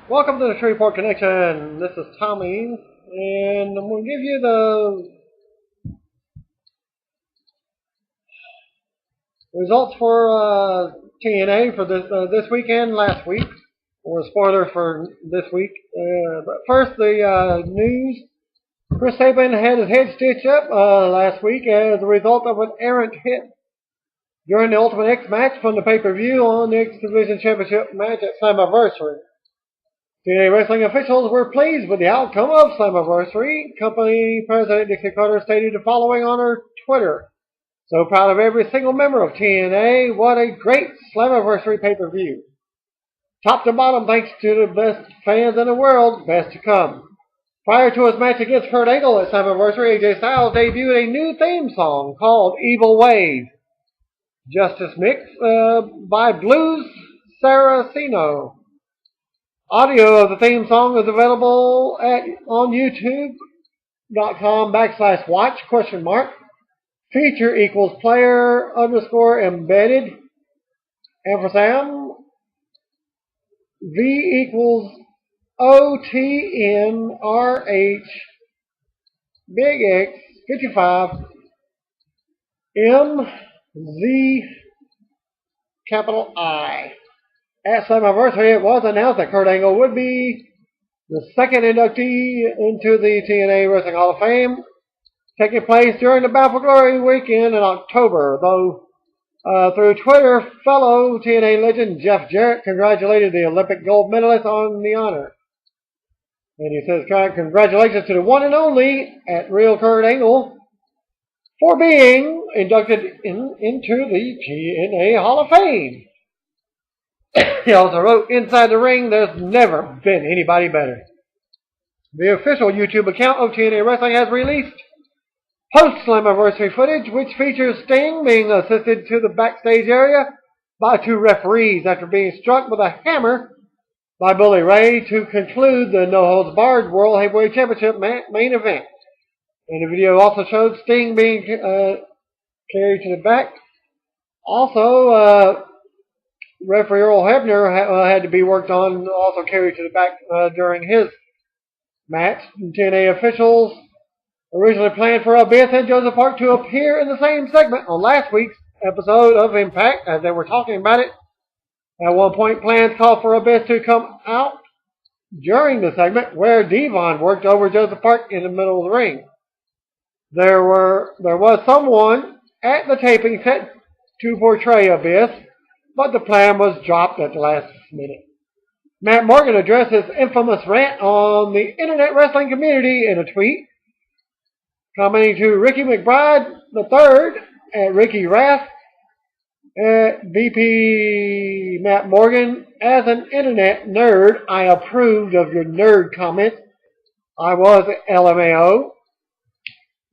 Welcome to the Shreveport Connection. This is Tommy, and I'm going to give you the results for TNA for this weekend, last week, or spoilers for this week. But first, the news. Chris Sabin had his head stitched up last week as a result of an errant hit during the Ultimate X match from the pay-per-view on the X Division Championship match at Slammiversary. TNA Wrestling officials were pleased with the outcome of Slammiversary. Company President Dixie Carter stated the following on her Twitter. So proud of every single member of TNA. What a great Slammiversary pay-per-view. Top to bottom, thanks to the best fans in the world. Best to come. Prior to his match against Kurt Angle at Slammiversary, AJ Styles debuted a new theme song called Evil Ways. Justice Mix by Blues Saraceno. Audio of the theme song is available on YouTube.com/watch ? Feature equals player _ embedded. Ampersand. V equals OTNRH big X 55 MZ capital I. At Slammiversary, it was announced that Kurt Angle would be the second inductee into the TNA Wrestling Hall of Fame, taking place during the Battle for Glory weekend in October. Though through Twitter, fellow TNA legend Jeff Jarrett congratulated the Olympic gold medalist on the honor. And he says, congratulations to the one and only at Real Kurt Angle for being inducted into the TNA Hall of Fame. He also wrote, inside the ring, there's never been anybody better. The official YouTube account of TNA Wrestling has released post-Slammiversary footage, which features Sting being assisted to the backstage area by two referees after being struck with a hammer by Bully Ray to conclude the no-holds-barred World Heavyweight Championship main event. And the video also showed Sting being carried to the back. Also, referee Earl Hebnar had to be worked on, also carried to the back during his match. TNA officials originally planned for Abyss and Joseph Park to appear in the same segment on last week's episode of Impact, as they were talking about it. At one point, plans called for Abyss to come out during the segment where Devon worked over Joseph Park in the middle of the ring. There was someone at the taping set to portray Abyss, but the plan was dropped at the last minute. Matt Morgan addressed his infamous rant on the internet wrestling community in a tweet, commenting to Ricky McBride III at Ricky Rath at VP Matt Morgan. As an internet nerd, I approved of your nerd comments. I was LMAO.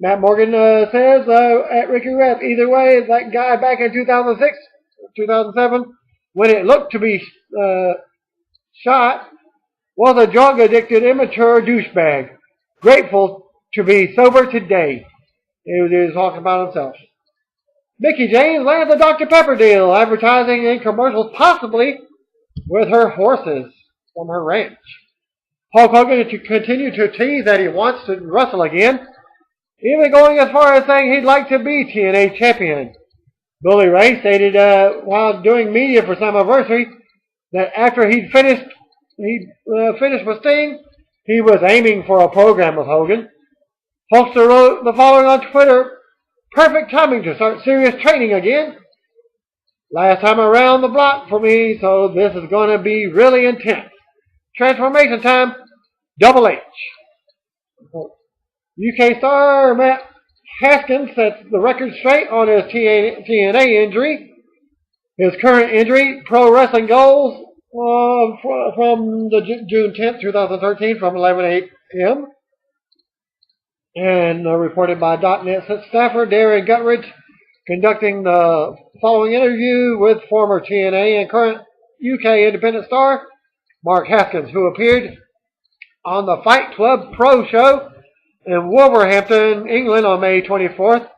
Matt Morgan says at Ricky Rath, either way, that guy back in 2006, 2007, when it looked to be shot, was a drug-addicted, immature douchebag. Grateful to be sober today. He was talking about himself. Mickie James lands a Dr. Pepper deal, advertising in commercials, possibly with her horses from her ranch. Hulk Hogan to continue to tease that he wants to wrestle again, even going as far as saying he'd like to be TNA champion. Bully Ray stated while doing media for Slammiversary that after he'd finished with Sting, he was aiming for a program with Hogan. Hulkster wrote the following on Twitter, perfect timing to start serious training again. Last time around the block for me, so this is going to be really intense. Transformation time, Double H. UK star Matt Haskins sets the record straight on his TNA injury. His current injury, Pro Wrestling Goals, from the June 10th, 2013, from 11 a.m. And reported by .NET staffer Darren Gutridge, conducting the following interview with former TNA and current UK independent star Mark Haskins, who appeared on the Fight Club Pro show in Wolverhampton, England on May 24th.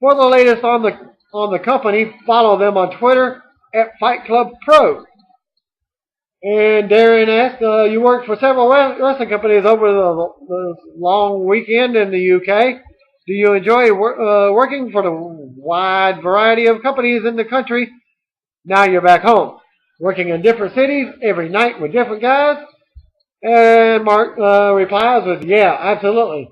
For the latest on the company, follow them on Twitter at Fight Club Pro. And Darren asked, you worked for several wrestling companies over the long weekend in the UK. Do you enjoy working for the wide variety of companies in the country? Now you're back home, working in different cities every night with different guys. And Mark replies with, yeah, absolutely.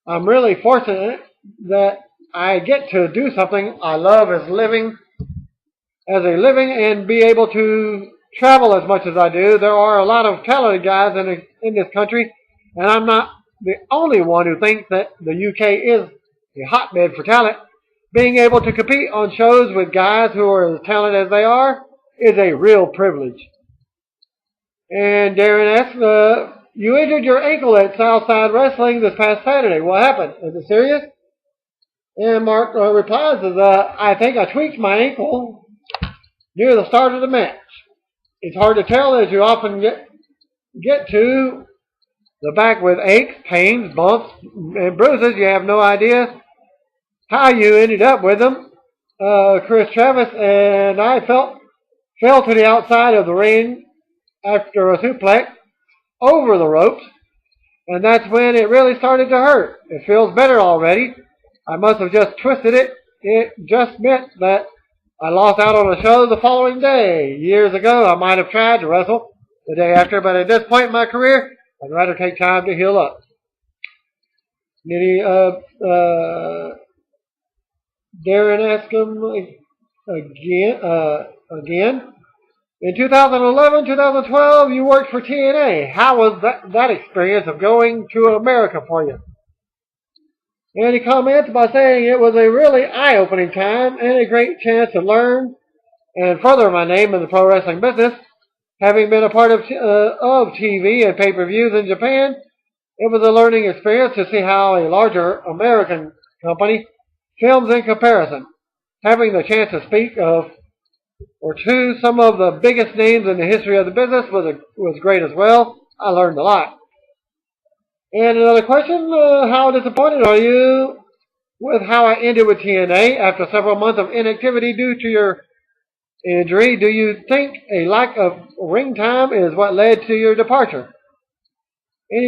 I'm really fortunate that I get to do something I love as a living and be able to travel as much as I do. There are a lot of talented guys in this country, and I'm not the only one who thinks that the UK is a hotbed for talent. Being able to compete on shows with guys who are as talented as they are is a real privilege. And Darren asks, you injured your ankle at Southside Wrestling this past Saturday. What happened? Is it serious? And Mark replies, I think I tweaked my ankle near the start of the match. It's hard to tell as you often get to the back with aches, pains, bumps, and bruises. You have no idea how you ended up with them. Chris Travis and I fell to the outside of the ring after a suplex over the ropes, and that's when it really started to hurt. It feels better already. I must have just twisted it. It just meant that I lost out on a show the following day. Years ago, I might have tried to wrestle the day after, but at this point in my career, I'd rather take time to heal up. Darren asked him again. In 2011, 2012, you worked for TNA. How was that experience of going to America for you? And he comments by saying it was a really eye-opening time and a great chance to learn and further my name in the pro wrestling business. Having been a part of TV and pay-per-views in Japan, it was a learning experience to see how a larger American company films in comparison. Having the chance to speak to some of the biggest names in the history of the business was great as well. I learned a lot. And another question, how disappointed are you with how I ended with TNA after several months of inactivity due to your injury? Do you think a lack of ring time is what led to your departure? And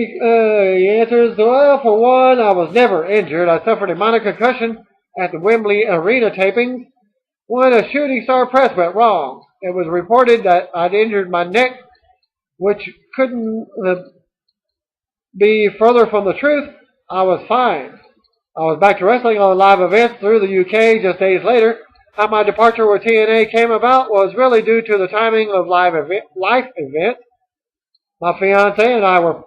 he answers, well, for one, I was never injured. I suffered a minor concussion at the Wembley Arena tapings when a shooting star press went wrong. It was reported that I'd injured my neck, which couldn't be further from the truth. I was fine. I was back to wrestling on live events through the UK just days later. How my departure with TNA came about was really due to the timing of life events. My fiance and I were,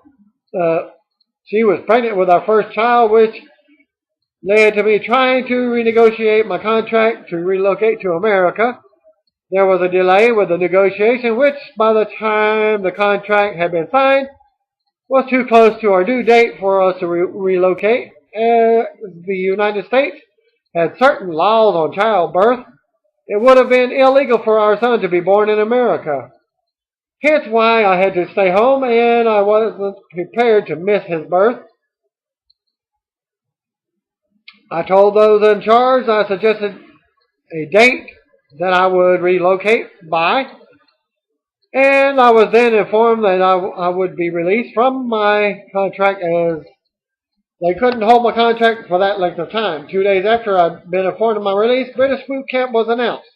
she was pregnant with our first child, which led to me trying to renegotiate my contract to relocate to America. There was a delay with the negotiation, which by the time the contract had been signed, was too close to our due date for us to relocate. The United States had certain laws on childbirth. It would have been illegal for our son to be born in America. Hence why I had to stay home, and I wasn't prepared to miss his birth. I told those in charge I suggested a date that I would relocate by, and I was then informed that I would be released from my contract as they couldn't hold my contract for that length of time. 2 days after I'd been informed of my release, British Boot Camp was announced.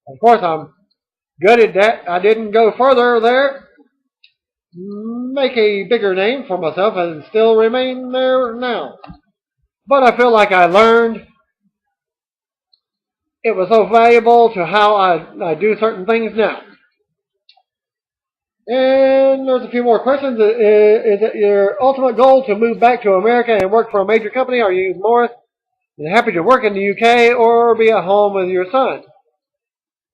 Of course, I'm gutted that I didn't go further there, make a bigger name for myself, and still remain there now. But I feel like I learned it was so valuable to how I do certain things now. And there's a few more questions. Is it your ultimate goal to move back to America and work for a major company? Are you more than happy to work in the UK or be at home with your son?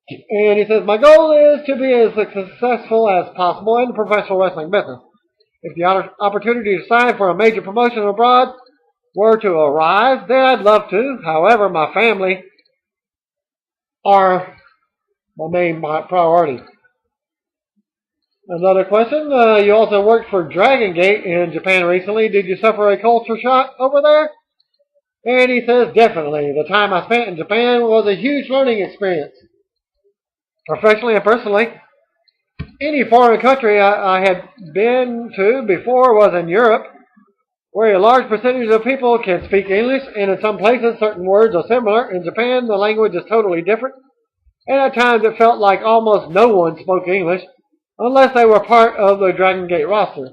And he says, my goal is to be as successful as possible in the professional wrestling business. If the opportunity to sign for a major promotion abroad were to arise, then I'd love to. However, my family are my main priority. Another question, you also worked for Dragon Gate in Japan recently. Did you suffer a culture shock over there? And he says, definitely. The time I spent in Japan was a huge learning experience, professionally and personally. Any foreign country I had been to before was in Europe, where a large percentage of people can speak English, and in some places certain words are similar. In Japan, the language is totally different, and at times it felt like almost no one spoke English, unless they were part of the Dragon Gate roster.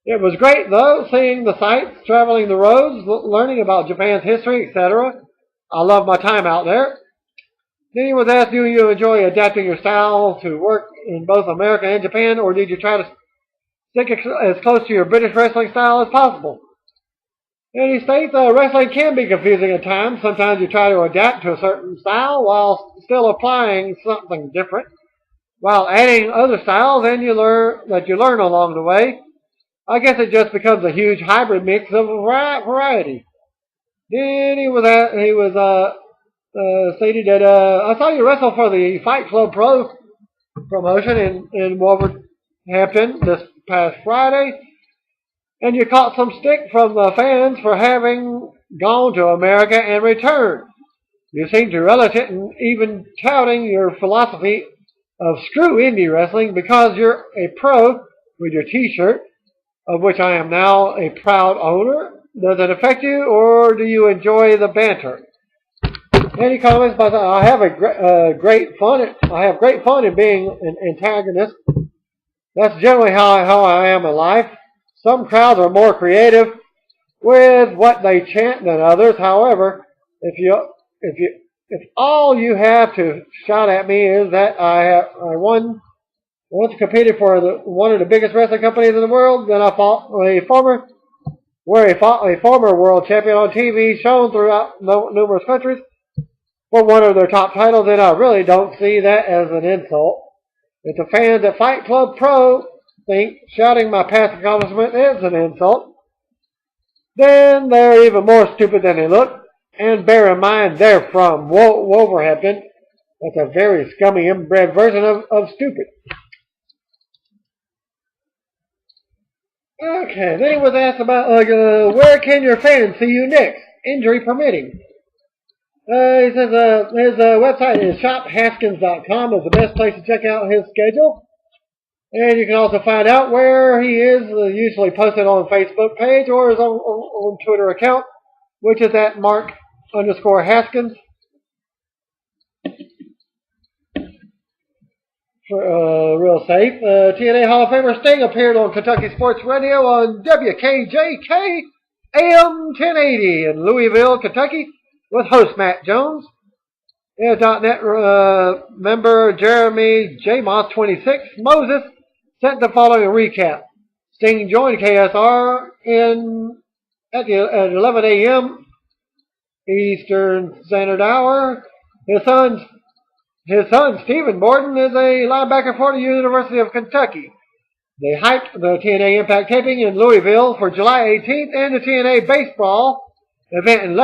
It was great, though, seeing the sights, traveling the roads, learning about Japan's history, etc. I loved my time out there. Then he was asked, do you enjoy adapting your style to work in both America and Japan, or did you try to stick as close to your British wrestling style as possible? And he states wrestling can be confusing at times. Sometimes you try to adapt to a certain style while still applying something different, while adding other styles and you learn along the way. I guess it just becomes a huge hybrid mix of variety. Then he was stated that I saw you wrestle for the Fight Club Pro promotion in Wolverhampton this past Friday, and you caught some stick from the fans for having gone to America and returned. You seem to relish it and even touting your philosophy of screw indie wrestling because you're a pro with your t-shirt, of which I am now a proud owner. Does it affect you, or do you enjoy the banter? Any comments? But I have great fun. I have great fun in being an antagonist. That's generally how I am in life. Some crowds are more creative with what they chant than others. However, if all you have to shout at me is that I once competed for one of the biggest wrestling companies in the world, then I fought a former world champion on TV, shown throughout numerous countries for one of their top titles, then I really don't see that as an insult. If the fans at Fight Club Pro think shouting my past accomplishment is an insult, then they're even more stupid than they look. And bear in mind, they're from Wolverhampton. That's a very scummy, inbred version of stupid. Okay, then he was asked about where can your fans see you next, injury permitting. He says his website is shophaskins.com is the best place to check out his schedule. And you can also find out where he is, usually posted on Facebook page or his own Twitter account, which is at Mark_Haskins. For real safe. TNA Hall of Famer Sting appeared on Kentucky Sports Radio on WKJK AM 1080 in Louisville, Kentucky, with host Matt Jones. .net member Jeremy J-Moss 26 Moses sent the following recap. Sting joined KSR at 11 a.m. Eastern Standard Hour. His son Stephen Borden is a linebacker for the University of Kentucky. They hyped the TNA Impact taping in Louisville for July 18th and the TNA Baseball event in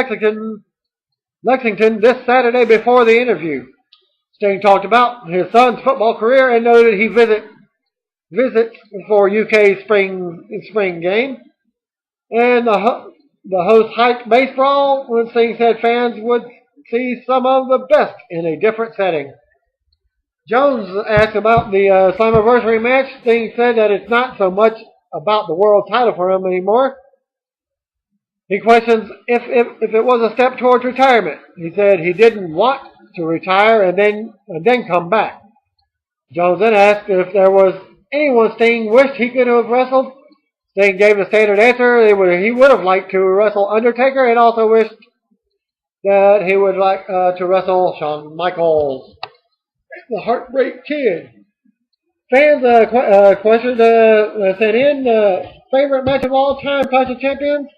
Lexington this Saturday before the interview. Sting talked about his son's football career and noted he visits for UK spring game. And the host hyped baseball when Sting said fans would see some of the best in a different setting. Jones asked about the Slammiversary match. Sting said that it's not so much about the world title for him anymore. He questions if it was a step towards retirement. He said he didn't want to retire and then come back. Jones then asked if there was anyone Sting wished he could have wrestled. Sting gave the standard answer. He would have liked to wrestle Undertaker and also wished that he would like to wrestle Shawn Michaels, the Heartbreak Kid. Fans sent in favorite match of all time, Clash of Champions.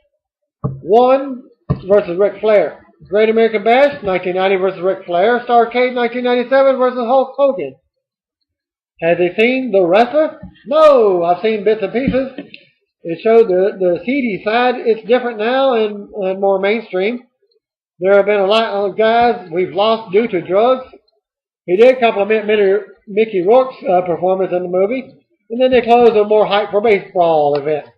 1 versus Ric Flair. Great American Bash, 1990 versus Ric Flair. Starrcade, 1997 versus Hulk Hogan. Has he seen The Wrestler? No, I've seen bits and pieces. It showed the seedy side. It's different now and more mainstream. There have been a lot of guys we've lost due to drugs. He did compliment Mickey Rourke's performance in the movie. And then they closed a more hype for baseball event.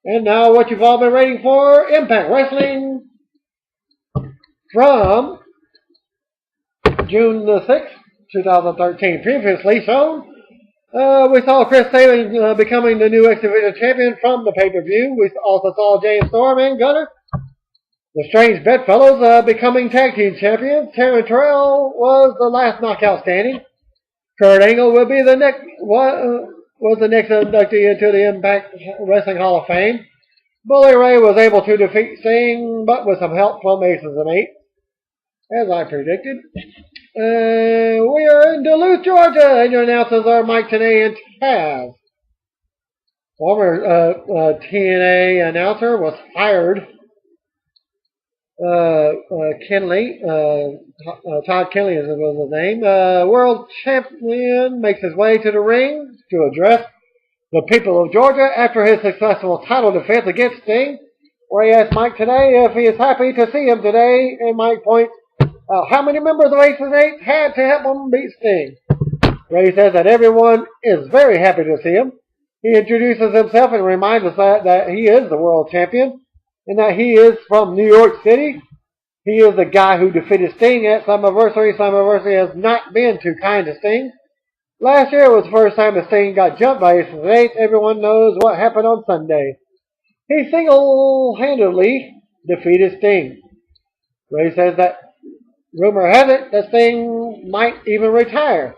And now what you've all been waiting for, Impact Wrestling from June the 6th 2013. Previously shown, we saw Chris Sabin becoming the new X Division champion from the pay-per-view. We also saw James Storm and Gunner, the Strange Bedfellows, becoming tag team champions. Terry Terrell was the last knockout standing. Kurt Angle will be the next was the next inductee into the Impact Wrestling Hall of Fame. Bully Ray was able to defeat Sting, but with some help from Aces and Eights, as I predicted. We are in Duluth, Georgia, and your announcers are Mike Tenay and Taz. Former TNA announcer was fired. Kenley, Todd Kenley was his name. World champion makes his way to the ring to address the people of Georgia after his successful title defense against Sting. Ray asked Mike today if he is happy to see him today, and Mike points out how many members of Aces and Eights had to help him beat Sting. Ray says that everyone is very happy to see him. He introduces himself and reminds us that he is the world champion and that he is from New York City. He is the guy who defeated Sting at Slammiversary. Slammiversary has not been too kind to Sting. Last year was the first time that Sting got jumped by Aces and Eights. Everyone knows what happened on Sunday. He single-handedly defeated Sting. Ray says that rumor has it that Sting might even retire.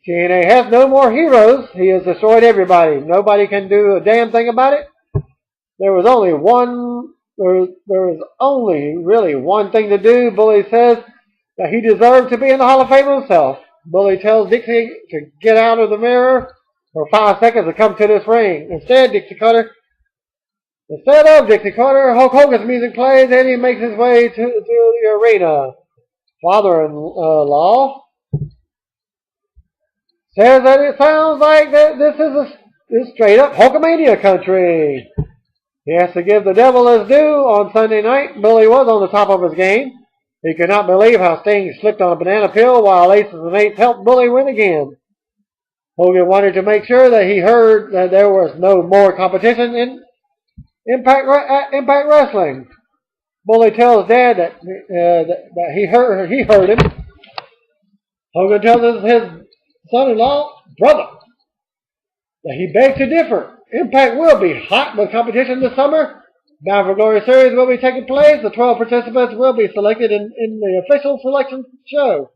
TNA has no more heroes. He has destroyed everybody. Nobody can do a damn thing about it. There was only really one thing to do. Bully says that he deserved to be in the Hall of Fame himself. Bully tells Dixie to get out of the mirror for 5 seconds to come to this ring. Instead of Dixie Carter, Hulk Hogan's music plays and he makes his way to the arena. Father-in-law says that it sounds like that this is straight up Hulkamania country. He has to give the devil his due. On Sunday night, Bully was on the top of his game. He could not believe how Sting slipped on a banana peel while Aces and Eights helped Bully win again. Hogan wanted to make sure that he heard that there was no more competition in Impact Wrestling. Bully tells Dad that he heard him. Hogan tells his son-in-law, brother, that he begs to differ. Impact will be hot with competition this summer. Bound for Glory Series will be taking place. The 12 participants will be selected in the official selection show.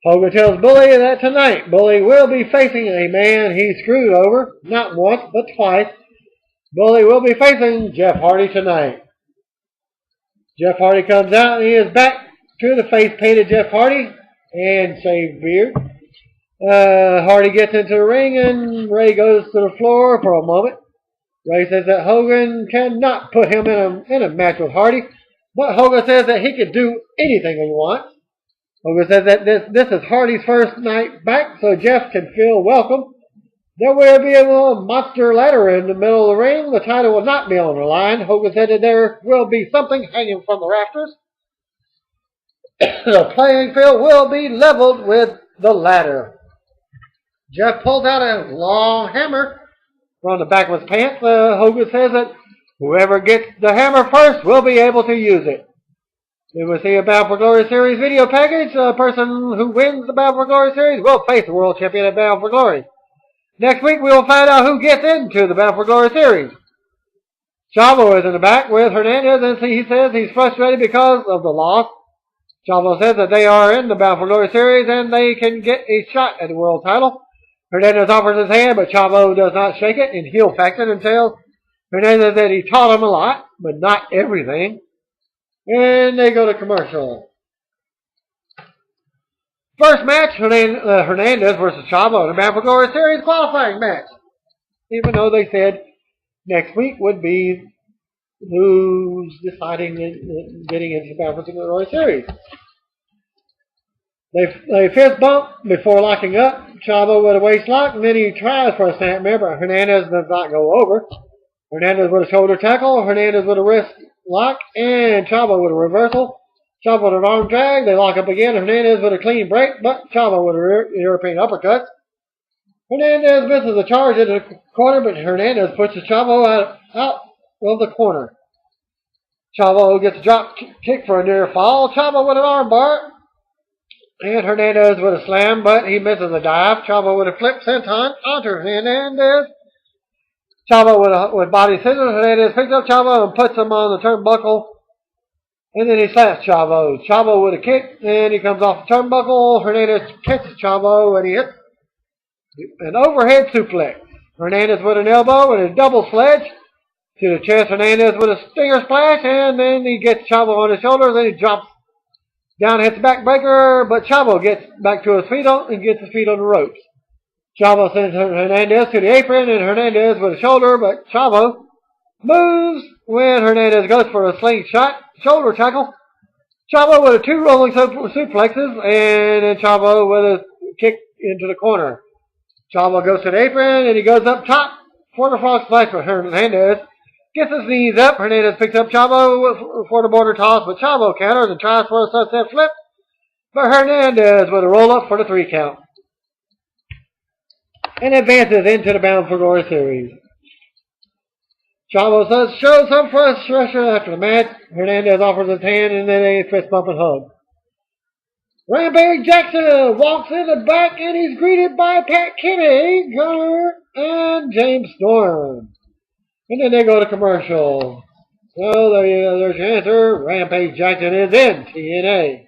Hogan tells Bully that tonight Bully will be facing a man he screwed over, not once but twice. Bully will be facing Jeff Hardy tonight. Jeff Hardy comes out and he is back to the face-painted Jeff Hardy and shaved beard. Hardy gets into the ring and Ray goes to the floor for a moment. Ray says that Hogan cannot put him in a match with Hardy, but Hogan says that he can do anything he wants. Hogan says that this is Hardy's first night back, so Jeff can feel welcome. There will be a little monster ladder in the middle of the ring. The title will not be on the line. Hogan said that there will be something hanging from the rafters. The playing field will be leveled with the ladder. Jeff pulls out a long hammer from the back of his pants. Hogan says that whoever gets the hammer first will be able to use it. We will see a Bound for Glory Series video package. The person who wins the Bound for Glory Series will face the world champion at Bound for Glory. Next week we will find out who gets into the Bound for Glory Series. Chavo is in the back with Hernandez, and he says he's frustrated because of the loss. Chavo says that they are in the Bound for Glory Series and they can get a shot at the world title. Hernandez offers his hand, but Chavo does not shake it, and heel faction and tells Hernandez that he taught him a lot, but not everything. And they go to commercial. First match, Hernandez versus Chavo in the Bound for Glory Series qualifying match. Even though they said next week would be who's deciding getting into the Bound for Glory Series. They fist bump before locking up. Chavo with a waist lock, and then he tries for a snapmare, but Hernandez does not go over. Hernandez with a shoulder tackle, Hernandez with a wrist lock, and Chavo with a reversal. Chavo with an arm drag, they lock up again. Hernandez with a clean break, but Chavo with a European uppercut. Hernandez misses a charge into the corner, but Hernandez pushes Chavo out of the corner. Chavo gets a drop kick for a near fall. Chavo with an arm bar. And Hernandez with a slam, but he misses a dive. Chavo with a flip senton onto Hernandez. Chavo with body scissors. Hernandez picks up Chavo and puts him on the turnbuckle. And then he slaps Chavo. Chavo with a kick, and he comes off the turnbuckle. Hernandez catches Chavo, and he hits an overhead suplex. Hernandez with an elbow and a double sledge to the chest. Hernandez with a stinger splash, and then he gets Chavo on his shoulders, and he drops down, hits the backbreaker, but Chavo gets back to his feet and gets his feet on the ropes. Chavo sends Hernandez to the apron, and Hernandez with a shoulder, but Chavo moves when Hernandez goes for a slingshot shoulder tackle. Chavo with a 2 rolling suplexes, and then Chavo with a kick into the corner. Chavo goes to the apron, and he goes up top for the frog splash for Hernandez. Gets his knees up. Hernandez picks up Chavo for the border toss, but Chavo counters and tries for a sunset flip. But Hernandez with a roll up for the 3 count. And advances into the Bound for Glory series. Chavo says, show some frustration after the match. Hernandez offers his hand, and then a fist bump and hug. Rampage Jackson walks in the back, and he's greeted by Pat Kenny, Gunner, and James Storm. And then they go to commercial. So there's your answer. Rampage Jackson is in TNA.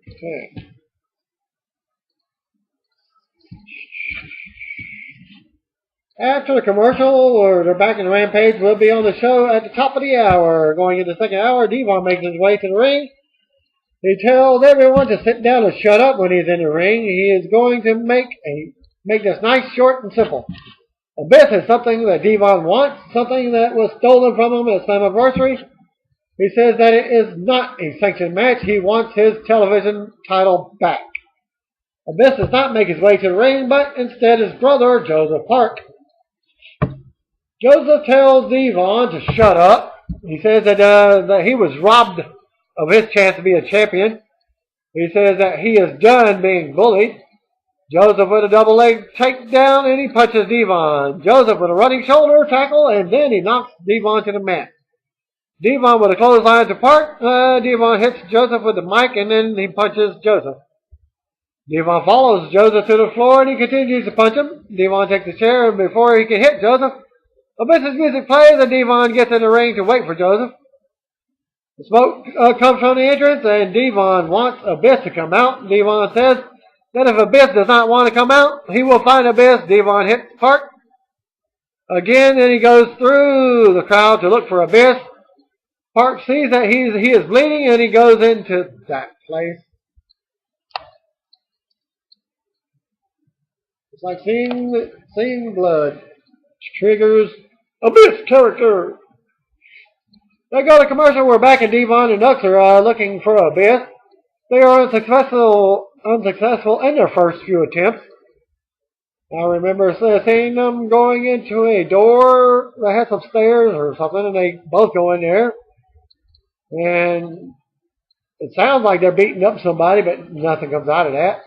Okay. After the commercial, or they're back in Rampage, we'll be on the show at the top of the hour. Going into the second hour, Devon makes his way to the ring. He tells everyone to sit down and shut up when he's in the ring. He is going to make this nice, short, and simple. Abyss is something that Devon wants, something that was stolen from him at Slammiversary. He says that it is not a sanctioned match. He wants his television title back. Abyss does not make his way to the ring, but instead his brother, Joseph Park. Joseph tells Devon to shut up. He says that he was robbed of his chance to be a champion. He says that he is done being bullied. Joseph with a double leg takedown, and he punches Devon. Joseph with a running shoulder tackle, and then he knocks Devon to the mat. Devon with a clothesline to Park. Devon hits Joseph with the mic, and then he punches Joseph. Devon follows Joseph to the floor, and he continues to punch him. Devon takes a chair, and before he can hit Joseph, Abyss's music plays, and Devon gets in the ring to wait for Joseph. The smoke comes from the entrance, and Devon wants Abyss to come out. Devon says that if Abyss does not want to come out, he will find Abyss. Devon hits Park again, and he goes through the crowd to look for Abyss. Park sees that he is bleeding, and he goes into that place. It's like seeing blood. Triggers Abyss character. They go to commercial. We're back, and Devon and Nux are looking for Abyss. They are unsuccessful in their first few attempts. I remember seeing them going into a door that had some stairs or something, and they both go in there. And it sounds like they're beating up somebody, but nothing comes out of that.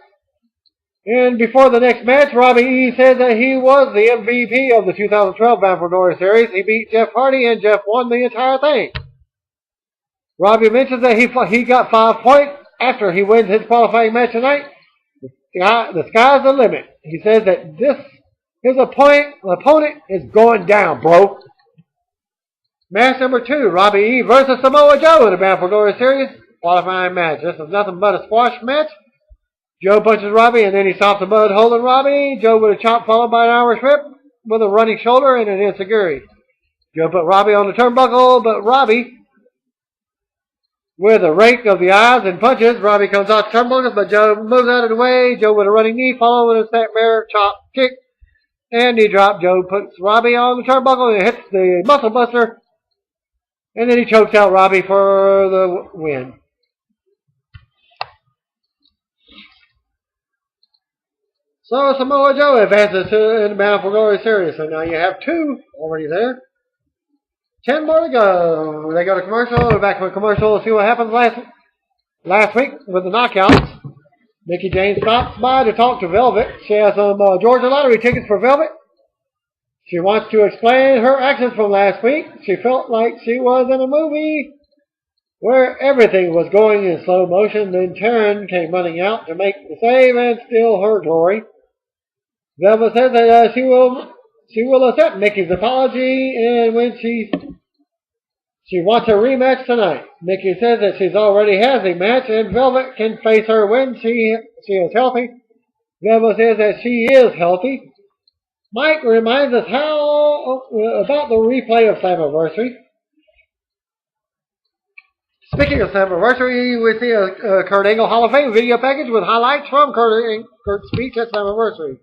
And before the next match, Robbie E. said that he was the MVP of the 2012 Bound for Glory series. He beat Jeff Hardy, and Jeff won the entire thing. Robbie mentions that he got 5 points after he wins his qualifying match tonight. The sky's the limit. He says that his opponent is going down, bro. Match number 2, Robbie E. versus Samoa Joe in the Bound for Glory series. Qualifying match. This is nothing but a squash match. Joe punches Robbie, and then he stops the mud holding Robbie. Joe with a chop followed by an Irish whip with a running shoulder and an enziguri. Joe put Robbie on the turnbuckle, but Robbie, with a rake of the eyes and punches, Robbie comes off the turnbuckle, but Joe moves out of the way. Joe with a running knee followed with a snapmare chop kick and knee drop. Joe puts Robbie on the turnbuckle and hits the muscle buster, and then he chokes out Robbie for the win. So Samoa Joe advances to the Bound for Glory series. So now you have 2 already there. 10 more to go. They go to commercial. We're back from commercial. We'll see what happens last week with the knockouts. Mickey James stops by to talk to Velvet. She has some Georgia lottery tickets for Velvet. She wants to explain her actions from last week. She felt like she was in a movie where everything was going in slow motion. Then Taryn came running out to make the save and steal her glory. Velma says that she will accept Mickey's apology, and when she wants a rematch tonight. Mickey says that she's already has a match, and Velvet can face her when she is healthy. Velma says that she is healthy. Mike reminds us about the replay of Slammiversary. Speaking of Slammiversary, we see a Kurt Angle Hall of Fame video package with highlights from Kurt's speech at Slammiversary.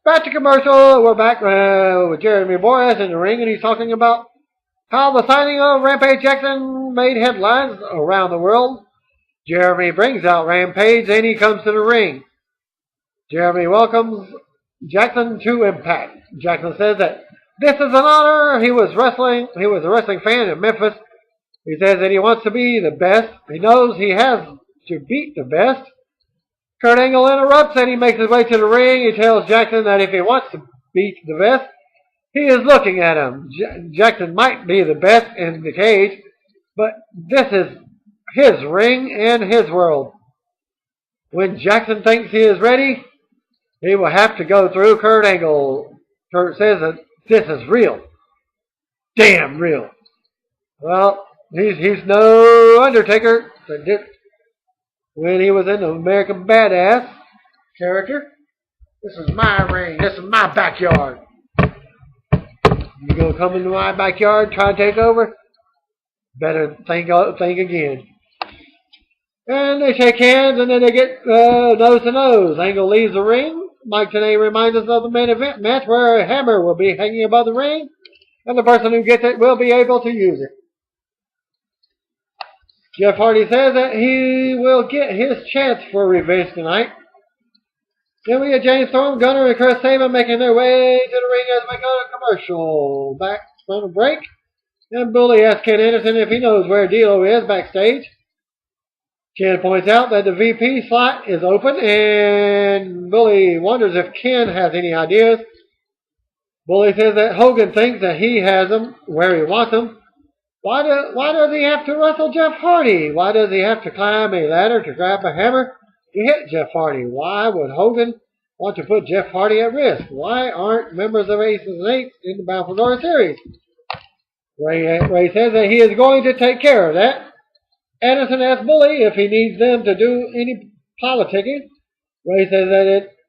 Back to commercial. We're back with Jeremy Borash in the ring, and he's talking about how the signing of Rampage Jackson made headlines around the world. Jeremy brings out Rampage, and he comes to the ring. Jeremy welcomes Jackson to Impact. Jackson says that this is an honor. He was a wrestling fan in Memphis. He says that he wants to be the best. He knows he has to beat the best. Kurt Angle interrupts and he makes his way to the ring. He tells Jackson that if he wants to beat the best, he is looking at him. Jackson might be the best in the cage, but this is his ring and his world. When Jackson thinks he is ready, he will have to go through Kurt Angle. Kurt says that this is real. Damn real. Well, he's no Undertaker. When he was in the American Badass character. This is my ring. This is my backyard. You gonna come into my backyard, try to take over? Better think again. And they shake hands, and then they get nose to nose. Angle leaves the ring. Mike today reminds us of the main event match where a hammer will be hanging above the ring, and the person who gets it will be able to use it. Jeff Hardy says that he will get his chance for revenge tonight. Then we get James Storm, Gunner, and Chris Sabin making their way to the ring as we go to commercial. Back from a break, and Bully asks Ken Anderson if he knows where D'Lo is backstage. Ken points out that the VP slot is open, and Bully wonders if Ken has any ideas. Bully says that Hogan thinks that he has them where he wants them. Why does he have to wrestle Jeff Hardy? Why does he have to climb a ladder to grab a hammer to hit Jeff Hardy? Why would Hogan want to put Jeff Hardy at risk? Why aren't members of Aces and Eights in the Bound for Glory series? Ray says that he is going to take care of that. Anderson asks Bully if he needs them to do any politicking. Ray says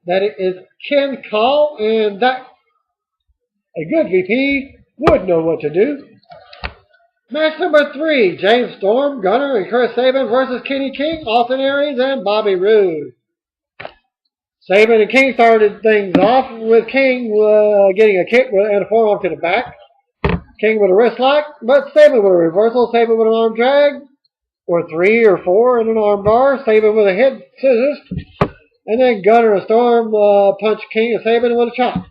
that it is Ken's call and that a good VP would know what to do. Match number 3, James Storm, Gunner, and Chris Sabin versus Kenny King, Austin Aries, and Bobby Roode. Sabin and King started things off with King getting a kick and a forearm to the back. King with a wrist lock, but Sabin with a reversal. Sabin with an arm drag, or 3 or 4 in an arm bar. Sabin with a head scissors. And then Gunner and Storm punch King and Sabin with a chop.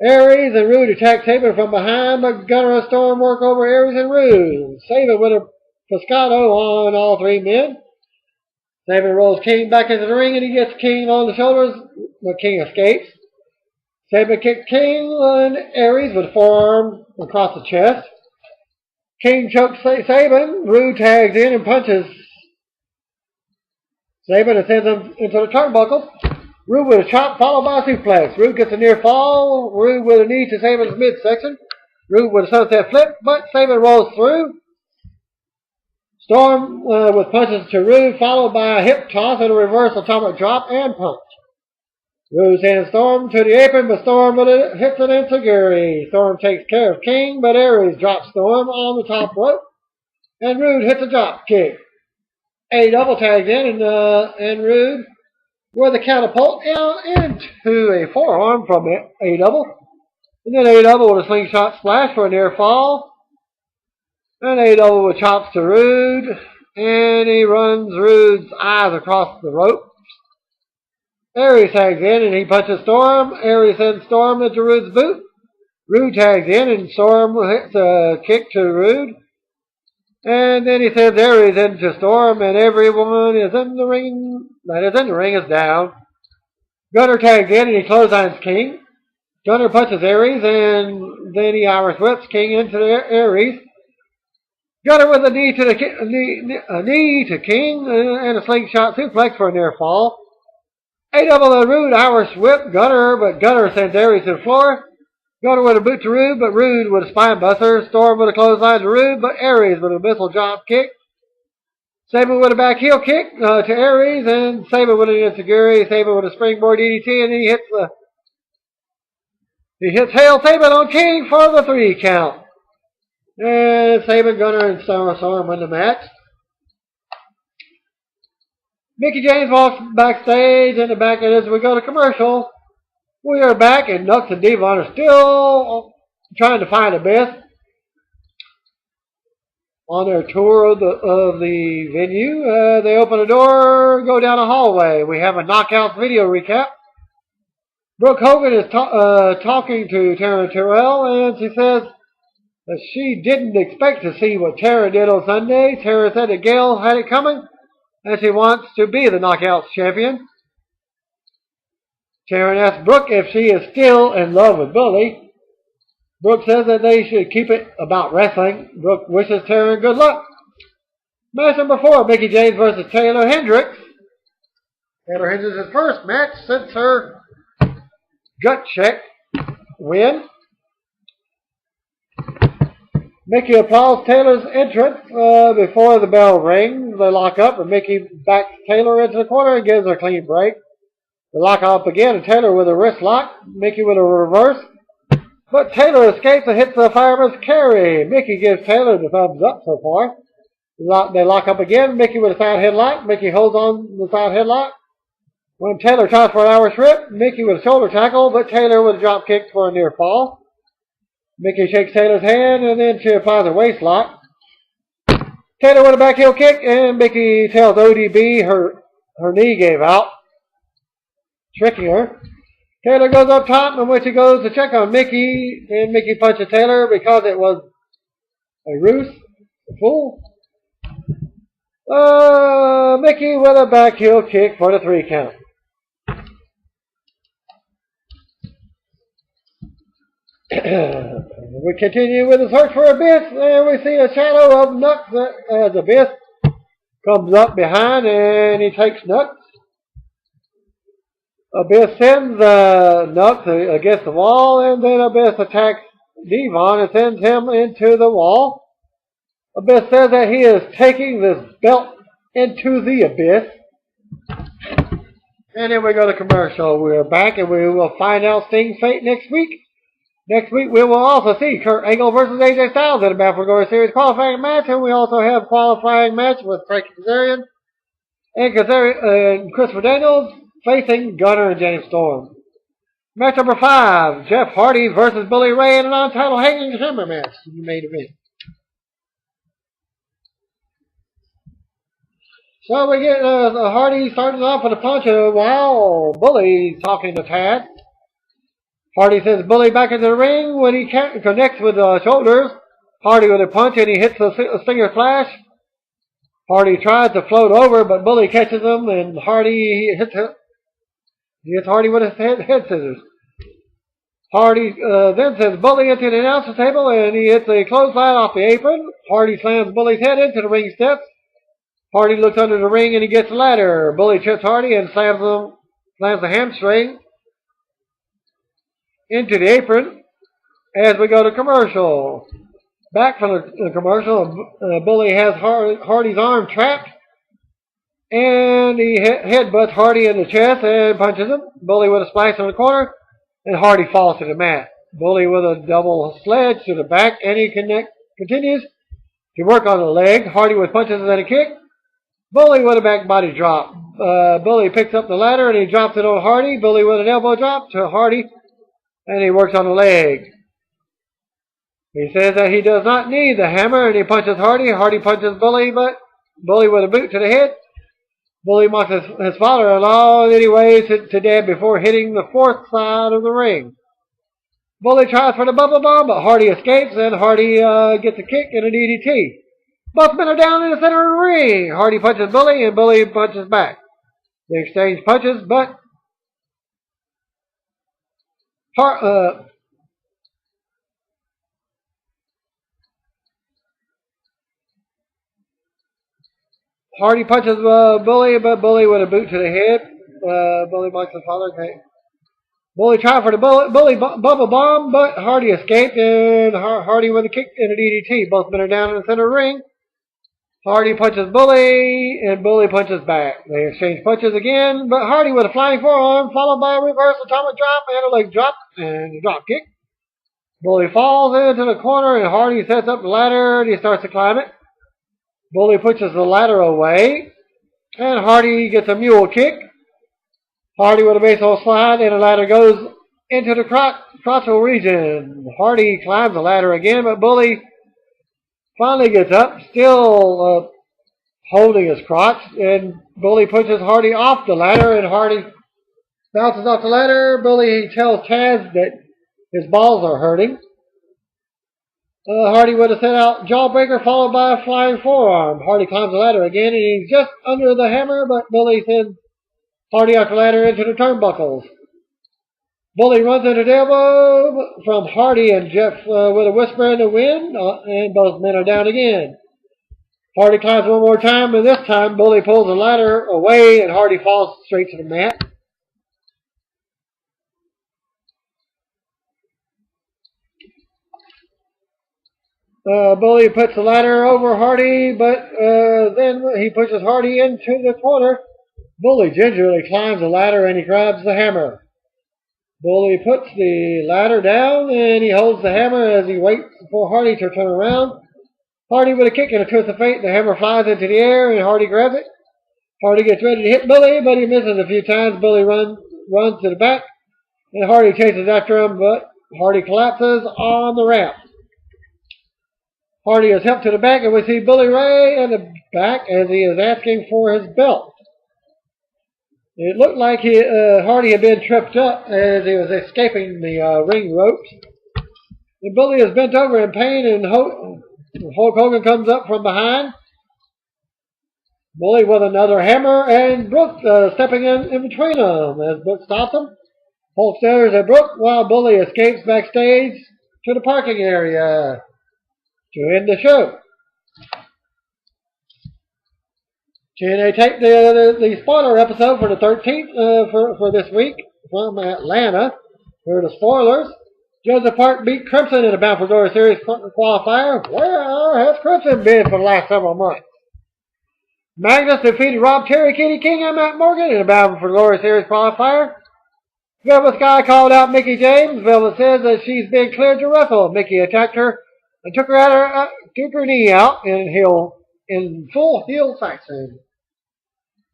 Aries and Roode attack Sabin from behind, but Gunner and Storm work over Aries and Roode. Sabin with a Pescado on all 3 men. Sabin rolls King back into the ring, and he gets King on the shoulders, but King escapes. Sabin kicks King and Aries with a forearm across the chest. King chokes Sabin. Roode tags in and punches Sabin and sends him into the turnbuckle. Roode with a chop followed by a suplex. Roode gets a near fall. Roode with a knee to Sabin's midsection. Roode with a sunset flip, but Sabin rolls through. Storm with punches to Roode, followed by a hip toss and a reverse atomic drop and punch. Roode sends Storm to the apron, but Storm hits an enziguri. Storm takes care of King, but Aries drops Storm on the top rope, and Roode hits a drop kick. A double tags in, and Roode with a catapult into a forearm from A double. And then A double with a slingshot splash for a near fall. And A double with chops to Roode. And he runs Roode's eyes across the rope. Aries tags in and he punches Storm. Aries sends Storm into Roode's boot. Roode tags in and Storm hits a kick to Roode. And then he sends Aries into Storm, and everyone is in the ring. That is in the ring is down. Gunner tags in and he clotheslines King. Gunner punches Aries, and then he Irish whips King into the Aries. Gunner with a knee to King and a slingshot suplex for a near fall. A double the Rude Irish whip Gunner, but Gunner sends Aries to the floor. Gunner with a boot to Rude, but Rude with a spine buster. Storm with a clothesline to Rude, but Aries with a missile drop kick. Sabin with a back heel kick to Aries, and Sabin with an enziguri. Sabin with a springboard DDT, and he hits Hail Sabin on King for the 3 count. And Sabin, Gunner, and Storm win the match. Mickie James walks backstage in the back of this. We go to commercial. We are back, and Nux and Devon are still trying to find Abyss on their tour of the venue. They open a door, go down a hallway. We have a Knockouts video recap. Brooke Hogan is talking to Tara Terrell, and she says that she didn't expect to see what Tara did on Sunday. Tara said that Gail had it coming, and she wants to be the Knockouts champion. Tara asks Brooke if she is still in love with Bully. Brooke says that they should keep it about wrestling. Brooke wishes Tara good luck. Match number 4, Mickie James versus Taylor Hendricks. Taylor Hendricks' first match since her gut check win. Mickie applauds Taylor's entrance before the bell rings. They lock up, and Mickie backs Taylor into the corner and gives her a clean break. They lock up again, and Taylor with a wrist lock. Mickie with a reverse. But Taylor escapes and hits the fireman's carry. Mickie gives Taylor the thumbs up so far. They lock up again. Mickie with a side headlock. Mickie holds on the side headlock. When Taylor tries for an Irish whip, Mickie with a shoulder tackle, but Taylor with a drop kick for a near fall. Mickie shakes Taylor's hand, and then she applies a waist lock. Taylor with a back heel kick, and Mickie tells ODB her knee gave out, tricking her. Taylor goes up top, and when she goes to check on Mickie, and Mickie punches Taylor because it was a ruse, a fool. Mickie with a back heel kick for the 3 count. We continue with the search for Abyss, and we see a shadow of Nux as Abyss comes up behind, and he takes Nux. Abyss sends Nux against the wall, and then Abyss attacks Devon and sends him into the wall. Abyss says that he is taking this belt into the Abyss. And then we go to commercial. We're back, and we will find out Sting's fate next week. Next week, we will also see Kurt Angle versus AJ Styles in a Battle Glory Series qualifying match, and we also have qualifying match with Frankie Kazarian and Christopher Daniels facing Gunner and James Storm. Match number 5, Jeff Hardy versus Bully Ray in an untitled hanging hammer match in the main event. So we get Hardy starting off with a punch while Bully talking to Tad. Hardy sends Bully back into the ring when he connects with the shoulders. Hardy with a punch, and he hits a Stinger Flash. Hardy tries to float over, but Bully catches him, and Hardy hits Hardy with his head scissors. Hardy then sends Bully into the announcer's table, and he hits a clothesline off the apron. Hardy slams Bully's head into the ring steps. Hardy looks under the ring, and he gets the ladder. Bully trips Hardy and slams the hamstring into the apron as we go to commercial. Back from the commercial, Bully has Hardy's arm trapped, and he headbutts Hardy in the chest and punches him. Bully with a splash in the corner, and Hardy falls to the mat. Bully with a double sledge to the back, and he continues to work on the leg. Hardy with punches and a kick. Bully with a back body drop. Bully picks up the ladder, and he drops it on Hardy. Bully with an elbow drop to Hardy, and he works on the leg. He says that he does not need the hammer, and he punches Hardy. Hardy punches Bully, but Bully with a boot to the head. Bully mocks his father-in-law, and then he waves to Dad before hitting the 4th side of the ring. Bully tries for the bubble bomb, but Hardy escapes, and Hardy gets a kick and a DDT. Both men are down in the center of the ring. Hardy punches Bully, and Bully punches back. They exchange punches, but Hardy punches Bully, but Bully with a boot to the head. Bully marks the father. Okay. Bully tried for the bubble bomb, but Hardy escaped, and Hardy with a kick and a DDT. Both men are down in the center of the ring. Hardy punches Bully, and Bully punches back. They exchange punches again, but Hardy with a flying forearm, followed by a reverse atomic drop and a leg drop and a drop kick. Bully falls into the corner, and Hardy sets up the ladder, and he starts to climb it. Bully pushes the ladder away, and Hardy gets a mule kick. Hardy with a baseball slide, and the ladder goes into the crotchal region. Hardy climbs the ladder again, but Bully finally gets up, still holding his crotch, and Bully pushes Hardy off the ladder, and Hardy bounces off the ladder. Bully tells Taz that his balls are hurting. Hardy would have set out jawbreaker followed by a flying forearm. Hardy climbs the ladder again, and he's just under the hammer, but Bully sends Hardy off the ladder into the turnbuckles. Bully runs into the elbow from Hardy and Jeff with a whisper in the wind, and both men are down again. Hardy climbs one more time, and this time Bully pulls the ladder away, and Hardy falls straight to the mat. Bully puts the ladder over Hardy, but then he pushes Hardy into the corner. Bully gingerly climbs the ladder, and he grabs the hammer. Bully puts the ladder down, and he holds the hammer as he waits for Hardy to turn around. Hardy with a kick and a twist of fate. The hammer flies into the air, and Hardy grabs it. Hardy gets ready to hit Bully, but he misses a few times. Bully runs to the back, and Hardy chases after him, but Hardy collapses on the ramp. Hardy is helped to the back, and we see Bully Ray in the back as he is asking for his belt. It looked like Hardy had been tripped up as he was escaping the ring ropes. And Bully is bent over in pain, and Hulk Hogan comes up from behind. Bully with another hammer, and Brooke stepping in between them as Brooke stops him. Hulk stares at Brooke while Bully escapes backstage to the parking area to end the show. TNA taped the spoiler episode for the 13th for this week from Atlanta. Here are the spoilers. Joseph Park beat Crimson in the Bound for Glory Series qualifier. Where has Crimson been for the last several months? Magnus defeated Rob Terry, Kenny King, and Matt Morgan in the Bound for Glory Series qualifier. Velvet Sky called out Mickie James. Velvet says that she's been cleared to wrestle. Mickie attacked her and took her knee out in full heel faction.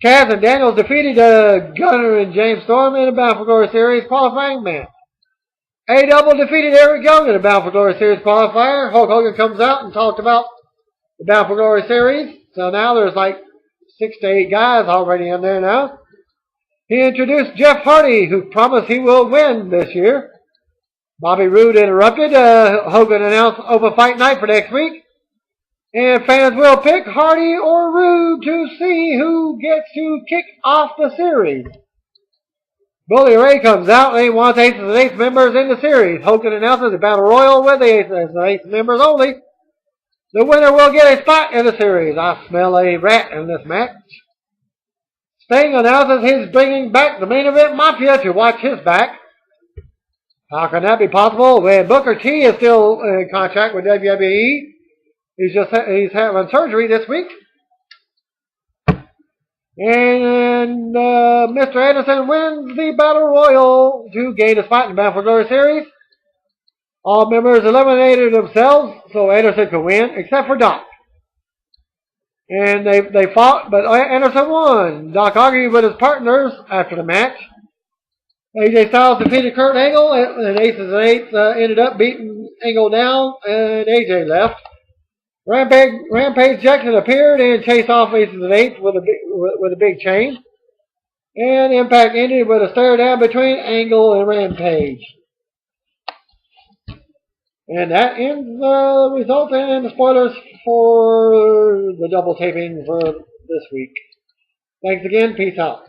Kaz and Daniels defeated Gunner and James Storm in the Bound for Glory Series qualifying match. A-Double defeated Eric Young in the Bound for Glory Series qualifier. Hulk Hogan comes out and talked about the Bound for Glory Series. So now there's like 6 to 8 guys already in there now. He introduced Jeff Hardy, who promised he will win this year. Bobby Roode interrupted. Hogan announced Open Fight Night for next week. And fans will pick Hardy or Roode to see who gets to kick off the series. Bully Ray comes out and he wants Aces and Eights members in the series. Hogan announces a battle royal with the Aces and Eights members only. The winner will get a spot in the series. I smell a rat in this match. Sting announces he's bringing back the main event Mafia to watch his back. How can that be possible when Booker T is still in contract with WWE? He's having surgery this week. And Mr. Anderson wins the Battle Royal to gain a spot in the Bound for Glory Series. All members eliminated themselves so Anderson could win, except for Doc. And they fought, but Anderson won. Doc argued with his partners after the match. AJ Styles defeated Kurt Angle, and Aces and Eights ended up beating Angle down, and AJ left. Rampage Jackson appeared and chased off Aces and Eights with a big chain. And Impact ended with a stare down between Angle and Rampage. And that ends the result and the spoilers for the double taping for this week. Thanks again. Peace out.